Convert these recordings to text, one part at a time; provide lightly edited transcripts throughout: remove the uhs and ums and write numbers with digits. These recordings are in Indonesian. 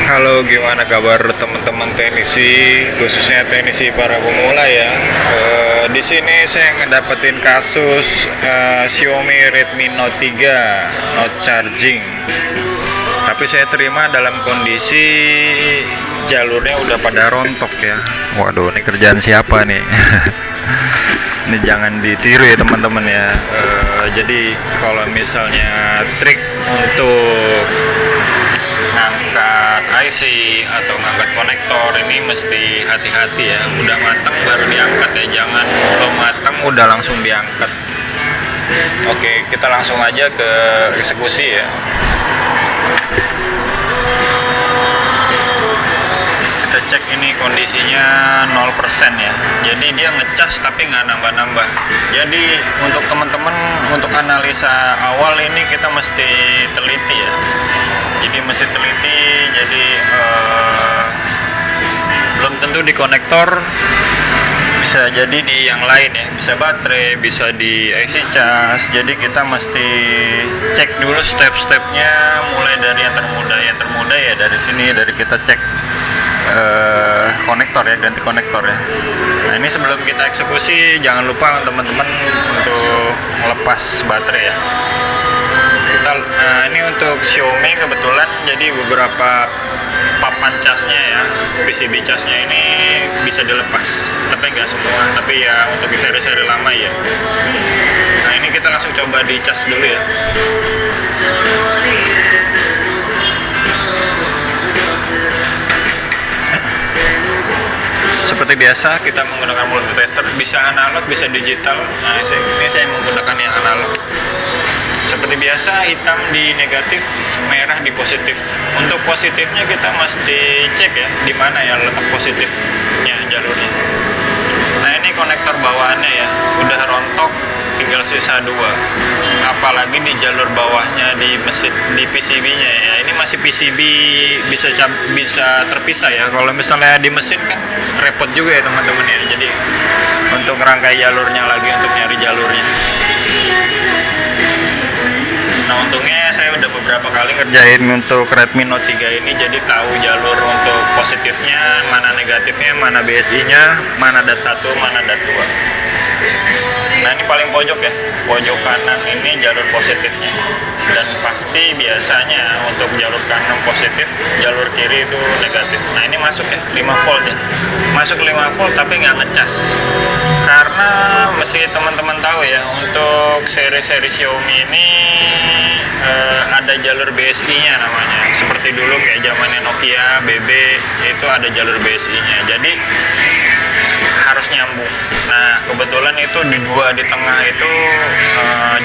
Halo, gimana kabar teman-teman teknisi, khususnya teknisi para pemula ya. Di sini saya ngedapetin kasus Xiaomi Redmi Note 3 not charging. Tapi saya terima dalam kondisi jalurnya udah pada rontok ya. Waduh, ini kerjaan siapa nih? Ini jangan ditiru ya teman-teman ya. Jadi kalau misalnya trik untuk ngangkat IC atau ngangkat konektor ini mesti hati-hati ya. Udah matang baru diangkat ya, jangan belum matang udah langsung diangkat. Oke, kita langsung aja ke eksekusi ya. Kita cek ini kondisinya 0% ya, jadi dia ngecas tapi nggak nambah-nambah. Jadi untuk teman-teman, untuk analisa awal ini kita mesti teliti ya, jadi mesti teliti. Jadi belum tentu di konektor, bisa jadi di yang lain ya, bisa baterai, bisa di IC cas. Jadi kita mesti cek dulu step-stepnya, mulai dari yang termudah ya dari sini, dari kita cek konektor ya, ganti konektor ya. Nah ini sebelum kita eksekusi jangan lupa teman-teman untuk melepas baterai ya. Ini untuk Xiaomi kebetulan jadi beberapa papan casnya ya, PCB casnya ini bisa dilepas, tapi nggak semua, tapi ya untuk seri-seri lama ya. Nah ini kita langsung coba di cas dulu ya. Seperti biasa kita menggunakan multitester, bisa analog bisa digital. Nah ini saya menggunakan yang analog. Seperti biasa, hitam di negatif, merah di positif. Untuk positifnya kita mesti cek ya, di mana ya letak positifnya jalurnya. Nah ini konektor bawaannya ya, udah rontok, tinggal sisa 2. Apalagi di jalur bawahnya di mesin, di PCB-nya ya. Ini masih PCB, bisa terpisah ya. Kalau misalnya di mesin kan repot juga ya teman-teman ya. Jadi untuk rangkai jalurnya lagi, untuk nyari jalurnya. Nah untungnya saya udah beberapa kali ngerjain untuk Redmi Note 3 ini, jadi tahu jalur untuk positifnya, mana negatifnya, mana BSI-nya, mana DAT 1, mana DAT 2. Nah ini paling pojok ya, pojok kanan ini jalur positifnya. Dan pasti biasanya untuk jalur kanan positif, jalur kiri itu negatif. Nah ini masuk ya, 5 volt ya. Masuk 5 volt tapi nggak ngecas. Karena mesti teman-teman tahu ya, untuk seri-seri Xiaomi ini ada jalur BSI-nya namanya. Seperti dulu kayak zamannya Nokia, BB, itu ada jalur BSI-nya. Jadi harus nyambung. Nah kebetulan itu di tengah itu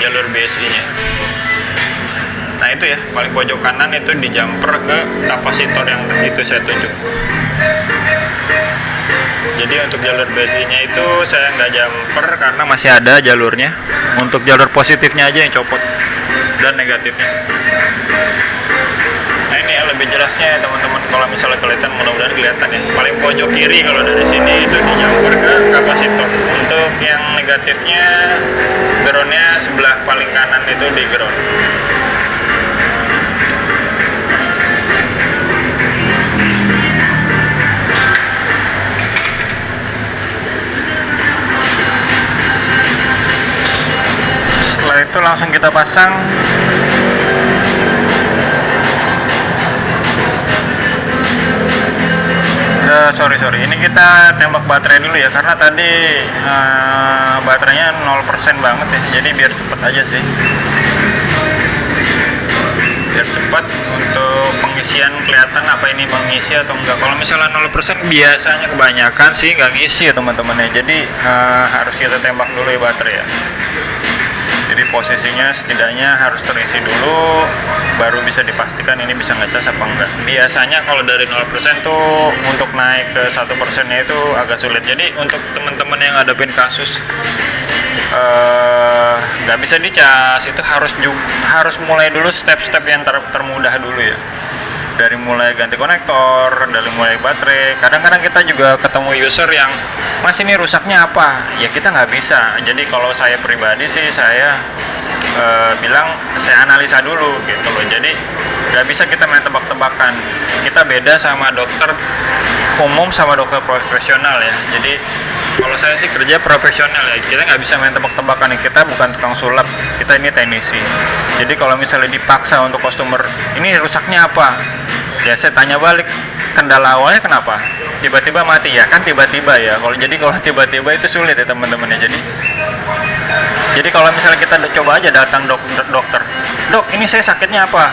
jalur BSI-nya. Nah itu ya, paling pojok kanan itu di jumper ke kapasitor yang itu saya tunjuk. Jadi untuk jalur BSI-nya itu saya nggak jumper karena masih ada jalurnya. Untuk jalur positifnya aja yang copot dan negatifnya. Nah ini ya lebih jelasnya ya teman-teman, kalau misalnya kelihatan, mudah-mudahan kelihatan ya. Paling pojok kiri kalau dari sini itu di jumper ke kapasitor. Untuk yang negatifnya, groundnya sebelah paling kanan itu di ground. Setelah itu langsung kita pasang. Sorry, ini kita tembak baterai dulu ya, karena tadi baterainya 0% banget ya, jadi biar cepet aja sih, biar cepat untuk pengisian, kelihatan apa ini mengisi atau enggak. Kalau misalnya 0% biasanya kebanyakan sih nggak ngisi ya teman-teman ya, jadi harus kita tembak dulu ya baterai ya. Jadi posisinya setidaknya harus terisi dulu, baru bisa dipastikan ini bisa ngecas apa enggak. Biasanya kalau dari 0% tuh untuk naik ke 1%-nya itu agak sulit. Jadi untuk teman-teman yang ngadepin kasus nggak bisa dicas, itu harus mulai dulu step-step yang termudah dulu ya. dari mulai ganti konektor, dari mulai baterai. Kadang-kadang kita juga ketemu user yang mas ini rusaknya apa, ya kita nggak bisa. Jadi kalau saya pribadi sih saya bilang saya analisa dulu gitu loh. Jadi nggak bisa kita main tebak-tebakan. Kita beda sama dokter umum sama dokter profesional ya. Jadi kalau saya sih kerja profesional ya, kita nggak bisa main tebak-tebakan. Kita bukan tukang sulap, kita ini teknisi. Jadi kalau misalnya dipaksa untuk customer, ini rusaknya apa? Ya saya tanya balik, kendala awalnya kenapa? Tiba-tiba mati ya kan tiba-tiba ya. Kalau tiba-tiba itu sulit ya teman-teman ya. Jadi kalau misalnya kita coba aja datang dokter, dok ini saya sakitnya apa?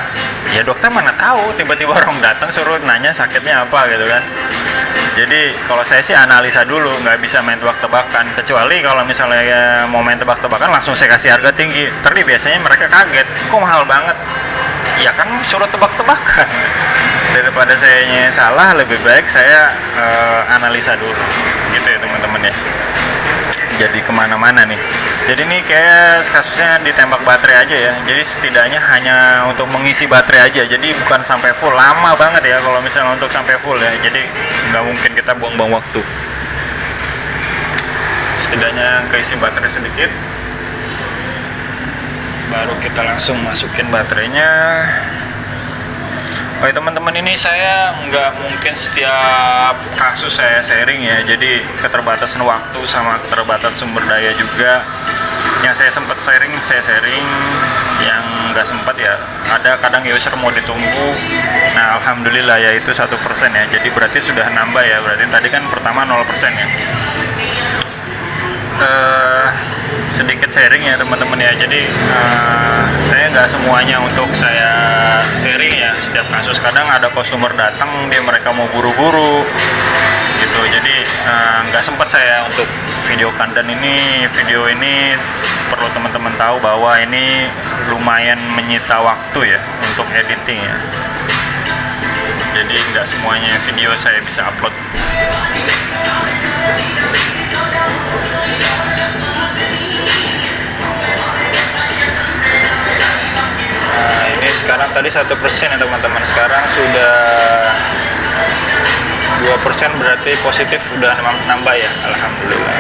Ya dokter mana tahu, tiba-tiba orang datang suruh nanya sakitnya apa gitu kan. Jadi kalau saya sih analisa dulu, nggak bisa main tebak-tebakan. Kecuali kalau misalnya ya, mau main tebak-tebakan langsung saya kasih harga tinggi. Tapi biasanya mereka kaget, kok mahal banget? Ya kan suruh tebak-tebakan. Daripada saya salah, lebih baik saya analisa dulu. Gitu ya teman-teman ya. Jadi kemana-mana nih. Jadi ini kayak kasusnya ditembak baterai aja ya. Jadi setidaknya hanya untuk mengisi baterai aja. Jadi bukan sampai full, lama banget ya kalau misalnya untuk sampai full ya. Jadi nggak mungkin kita buang-buang waktu. Setidaknya keisi baterai sedikit. Baru kita langsung masukin baterainya. Oke teman-teman, ini saya nggak mungkin setiap kasus saya sharing ya. Jadi keterbatasan waktu sama keterbatasan sumber daya juga. Yang saya sempat sharing, yang nggak sempat ya ada kadang user mau ditunggu. Nah alhamdulillah ya itu 1% ya, jadi berarti sudah nambah ya. Berarti tadi kan pertama 0% ya. Sedikit sharing ya teman-teman ya. Jadi saya nggak semuanya untuk saya sharing ya. Setiap kasus kadang ada customer datang, mereka mau buru-buru gitu. Jadi nggak sempat saya untuk videokan, dan video ini perlu teman-teman tahu bahwa ini lumayan menyita waktu ya untuk editing ya. Jadi nggak semuanya video saya bisa upload. Nah ini sekarang tadi 1% ya teman-teman, sekarang sudah 2%, berarti positif udah nambah ya, alhamdulillah.